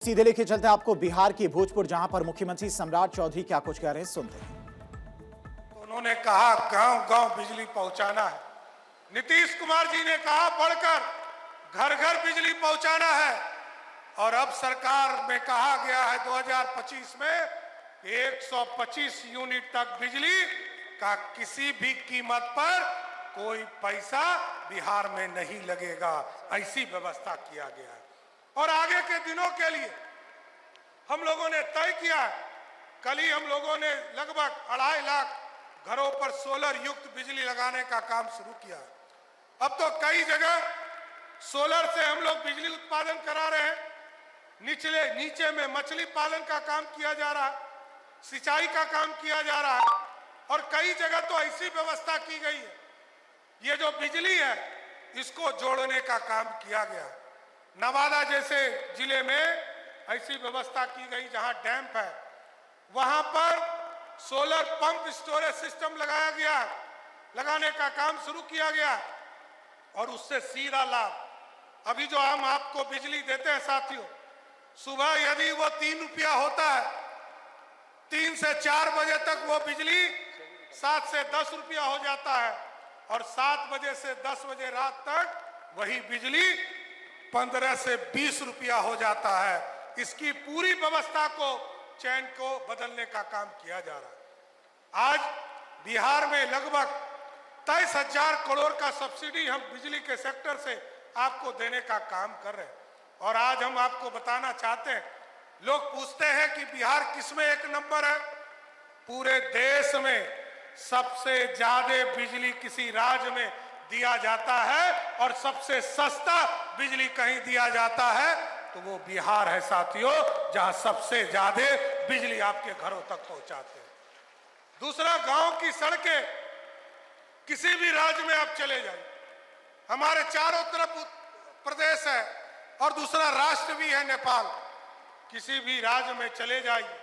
सीधे लेके चलते हैं आपको बिहार के भोजपुर, जहां पर मुख्यमंत्री सम्राट चौधरी क्या कुछ कह रहे हैं, सुनते हैं। उन्होंने कहा गांव गांव बिजली पहुंचाना है। नीतीश कुमार जी ने कहा बढ़कर घर घर बिजली पहुंचाना है। और अब सरकार में कहा गया है 2025 में 125 यूनिट तक बिजली का किसी भी कीमत पर कोई पैसा बिहार में नहीं लगेगा, ऐसी व्यवस्था किया गया है। और आगे के दिनों के लिए हम लोगों ने तय किया है, कल ही हम लोगों ने लगभग 2.5 लाख घरों पर सोलर युक्त बिजली लगाने का काम शुरू किया है। अब तो कई जगह सोलर से हम लोग बिजली उत्पादन करा रहे हैं। नीचे में मछली पालन का काम किया जा रहा है, सिंचाई का काम किया जा रहा है, और कई जगह तो ऐसी व्यवस्था की गई है, ये जो बिजली है इसको जोड़ने का काम किया गया। नवादा जैसे जिले में ऐसी व्यवस्था की गई, जहां डैम है वहां पर सोलर पंप स्टोरेज सिस्टम लगाया गया, लगाने का काम शुरू किया गया, और उससे सीधा लाभ। अभी जो हम आपको बिजली देते हैं साथियों, सुबह यदि वो 3 रुपया होता है, 3 से 4 बजे तक वो बिजली 7 से 10 रुपया हो जाता है, और 7 बजे से 10 बजे रात तक वही बिजली 15 से 20 रुपया हो जाता है। इसकी पूरी व्यवस्था को, चैन को बदलने का काम किया जा रहा है। आज बिहार में लगभग 23,000 करोड़ का सब्सिडी हम बिजली के सेक्टर से आपको देने का काम कर रहे हैं। और आज हम आपको बताना चाहते हैं, लोग पूछते हैं कि बिहार किसमें 1 नंबर है। पूरे देश में सबसे ज्यादा बिजली किसी राज्य में दिया जाता है, और सबसे सस्ता बिजली कहीं दिया जाता है तो वो बिहार है साथियों, जहां सबसे ज्यादा बिजली आपके घरों तक पहुंचाते हैं। दूसरा, गांव की सड़कें किसी भी राज्य में आप चले जाइए, हमारे चारों तरफ प्रदेश है और दूसरा राष्ट्र भी है नेपाल। किसी भी राज्य में चले जाइए,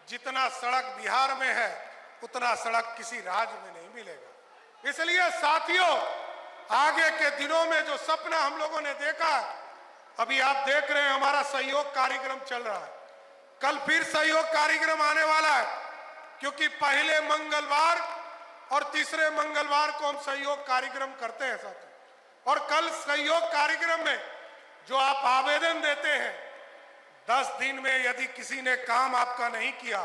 जितना सड़क बिहार में है उतना सड़क किसी राज्य में नहीं मिलेगा। इसलिए साथियों, आगे के दिनों में जो सपना हम लोगों ने देखा, अभी आप देख रहे हैं हमारा सहयोग कार्यक्रम चल रहा है। कल फिर सहयोग कार्यक्रम आने वाला है, क्योंकि पहले मंगलवार और तीसरे मंगलवार को हम सहयोग कार्यक्रम करते हैं साथियों। और कल सहयोग कार्यक्रम में जो आप आवेदन देते हैं, 10 दिन में यदि किसी ने काम आपका नहीं किया,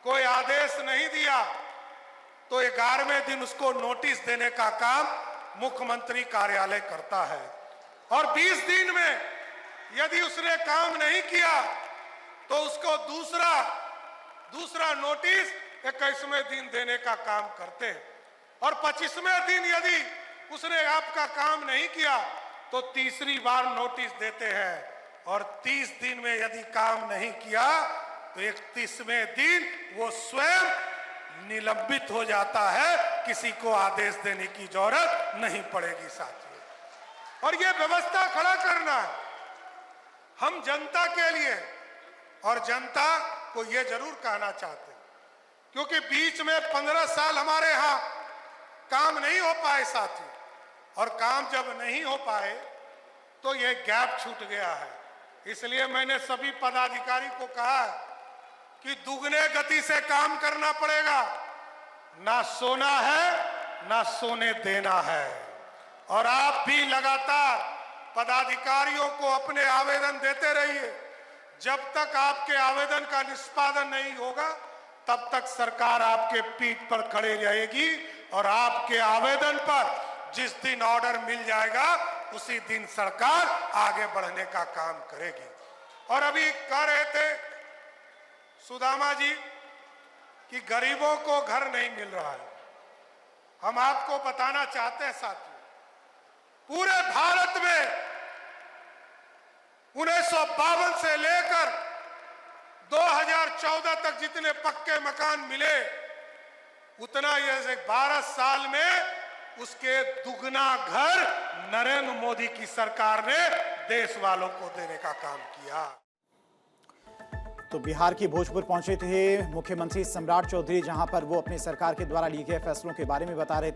कोई आदेश नहीं दिया, तो 11वें दिन उसको नोटिस देने का काम मुख्यमंत्री कार्यालय करता है। और 20 दिन में यदि उसने काम नहीं किया तो उसको दूसरा नोटिस 21वें दिन देने का काम करते हैं। और 25वें दिन यदि उसने आपका काम नहीं किया तो तीसरी बार नोटिस देते हैं। और 30 दिन में यदि काम नहीं किया तो 31वें दिन वो स्वयं निलंबित हो जाता है, किसी को आदेश देने की जरूरत नहीं पड़ेगी साथियों। और ये व्यवस्था खड़ा करना है हम जनता के लिए, और जनता को ये जरूर कहना चाहते हैं, क्योंकि बीच में 15 साल हमारे यहाँ काम नहीं हो पाए साथियों, और काम जब नहीं हो पाए तो ये गैप छूट गया है। इसलिए मैंने सभी पदाधिकारी को कहा कि दुगने गति से काम करना पड़ेगा, ना सोना है ना सोने देना है। और आप भी लगातार पदाधिकारियों को अपने आवेदन देते रहिए। जब तक आपके आवेदन का निष्पादन नहीं होगा तब तक सरकार आपके पीठ पर खड़े रहेगी, और आपके आवेदन पर जिस दिन ऑर्डर मिल जाएगा उसी दिन सरकार आगे बढ़ने का काम करेगी। और अभी कह रहे थे सुदामा जी कि गरीबों को घर नहीं मिल रहा है। हम आपको बताना चाहते हैं साथियों, पूरे भारत में 1952 से लेकर 2014 तक जितने पक्के मकान मिले, उतना ये 12 साल में उसके दुगना घर नरेंद्र मोदी की सरकार ने देश वालों को देने का काम किया। तो बिहार के भोजपुर पहुंचे थे मुख्यमंत्री सम्राट चौधरी, जहां पर वो अपनी सरकार के द्वारा लिए गए फैसलों के बारे में बता रहे थे।